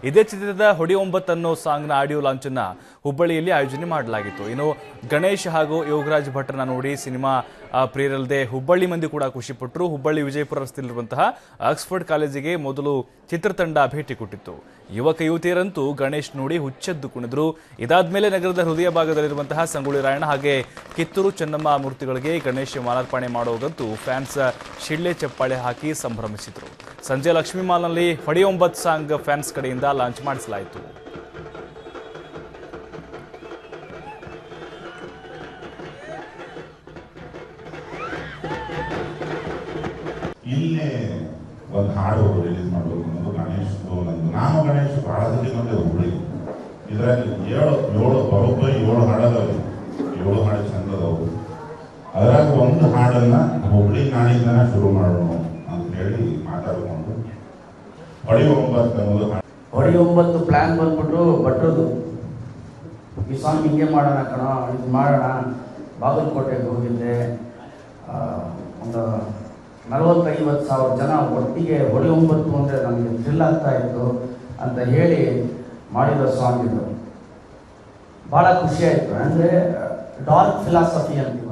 ಇದೇ ಚಿತ್ರದ ಹೊಡಿ ಒಂಬತ್ತು ಅನ್ನೋ ಸಾಂಗ್ನ ಆಡಿಯೋ ಲಾಂಚನ್ನ ಹುಬ್ಬಳ್ಳಿಯಲ್ಲಿ ಆಯೋಜನೆ ಮಾಡಲಾಗಿತ್ತು. ಇನ್ನು ಗಣೇಶ್ ಹಾಗೂ ಯೋಗರಾಜ್ ಭಟ್ರನ್ನ ನೋಡಿ ಸಿನಿಮಾ ಪ್ರಿಯರಲ್ಲದೆ ಹುಬ್ಬಳ್ಳಿ ಮಂದಿ ಕೂಡ ಖುಷಿಪಟ್ಟರು. ಹುಬ್ಬಳ್ಳಿ ವಿಜಯಪುರ ರಸ್ತೆಯಲ್ಲಿರುವಂತಹ ಆಕ್ಸ್ಫರ್ಡ್ ಕಾಲೇಜಿಗೆ ಮೊದಲು ಚಿತ್ರತಂಡ ಭೇಟಿ ಕೊಟ್ಟಿತ್ತು. ಯುವಕ ಯುವತಿಯರಂತೂ ಗಣೇಶ್ ನೋಡಿ ಹುಚ್ಚೆದ್ದು ಕುಣಿದ್ರು. ಇದಾದ್ಮೇಲೆ ನಗರದ ಹೃದಯ ಭಾಗದಲ್ಲಿರುವಂತಹ ಸಂಗೊಳ್ಳಿ ರಾಯಣ್ಣ ಹಾಗೆ ಕಿತ್ತೂರು ಚೆನ್ನಮ್ಮ ಮೂರ್ತಿಗಳಿಗೆ ಗಣೇಶ್ ಮಾಲಾರ್ಪಣೆ ಮಾಡೋಗಂತೂ ಫ್ಯಾನ್ಸ್ ಶಿಳ್ಳೆ ಚಪ್ಪಾಳೆ ಹಾಕಿ ಸಂಭ್ರಮಿಸಿದ್ರು. ಸಂಜೆ ಲಕ್ಷ್ಮೀ ಮಾಲ್ನಲ್ಲಿ ಹೊಡಿ ಒಂಬತ್ತು ಸಾಂಗ್ ಫ್ಯಾನ್ಸ್ ಕಡೆಯಿಂದ ಲಾಂಚ್ ಮಾಡಿಸಲಾಯಿತು. ಇಲ್ಲೇ ಒಂದು ಹಾಡು ರಿಲೀಸ್ ಮಾಡಬೇಕು ಅನ್ನೋದು ಗಣೇಶ್ ನಂದು. ನಾನು ಗಣೇಶ್ ಬಹಳ ಸತಿ ಬಂದೆ ಹುಬ್ಬಳ್ಳಿ. ಇದರಲ್ಲಿ ಬರೋಬ್ಬರಿ 7 ಹಾಡದವ್ರು, 7 ಹಾಡು ಚಂದದವು. ಅದರಾಗ ಒಂದು ಹಾಡನ್ನ ಹುಬ್ಬಳ್ಳಿ ನಾಡಿಂದನ ಶುರು ಮಾಡೋಣ ಅಂತ ಹೇಳಿ ಮಾತಾಡ್ಕೊಂಡು ಹೊಡಿ ಒಂಬತ್ತು ಅನ್ನೋದು ಹೊಡಿ ಒಂಬತ್ತು ಪ್ಲ್ಯಾನ್ ಬಂದ್ಬಿಟ್ಟು ಭಟ್ರದು. ಈ ಸಾಂಗ್ ಹಿಂಗೆ ಮಾಡೋಣ ಕಣ, ಇದು ಮಾಡೋಣ. ಬಾಗಲಕೋಟೆಗೆ ಹೋಗಿದ್ದೆ. ಒಂದು 40-50 ಸಾವಿರ ಜನ ಒಟ್ಟಿಗೆ ಹೊಡಿ ಒಂಬತ್ತು ಅಂದರೆ ನಮಗೆ ಥ್ರಿಲ್ ಆಗ್ತಾ ಇತ್ತು ಅಂತ ಹೇಳಿ ಮಾಡಿರೋ ಸಾಂಗ್ ಇದು. ಭಾಳ ಖುಷಿಯಾಯಿತು. ಅಂದರೆ ಡಾರ್ಕ್ ಫಿಲಾಸಫಿ ಅಂತ